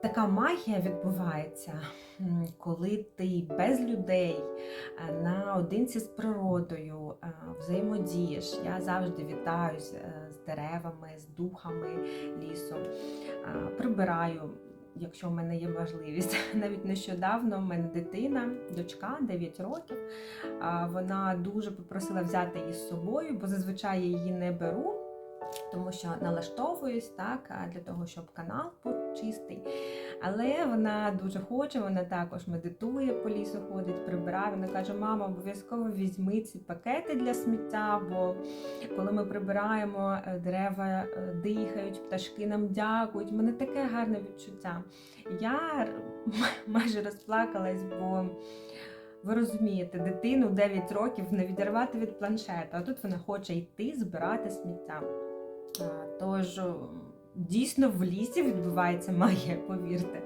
така магія відбувається, коли ти без людей, наодинці з природою взаємодієш. Я завжди вітаюсь з деревами, з духами лісу, прибираю, якщо в мене є можливість. Навіть нещодавно в мене дитина, дочка, 9 років, вона дуже попросила взяти її з собою, бо зазвичай я її не беру, тому що налаштовуюсь, так, для того, щоб канал був чистий. Але вона дуже хоче, вона також медитує, по лісу ходить, прибирає. Вона каже: мама, обов'язково візьми ці пакети для сміття, бо коли ми прибираємо, дерева дихають, пташки нам дякують. У мене таке гарне відчуття. Я майже розплакалась, бо ви розумієте, дитину 9 років не відірвати від планшета, а тут вона хоче йти збирати сміття. Тож, дійсно в лісі відбувається магія, повірте.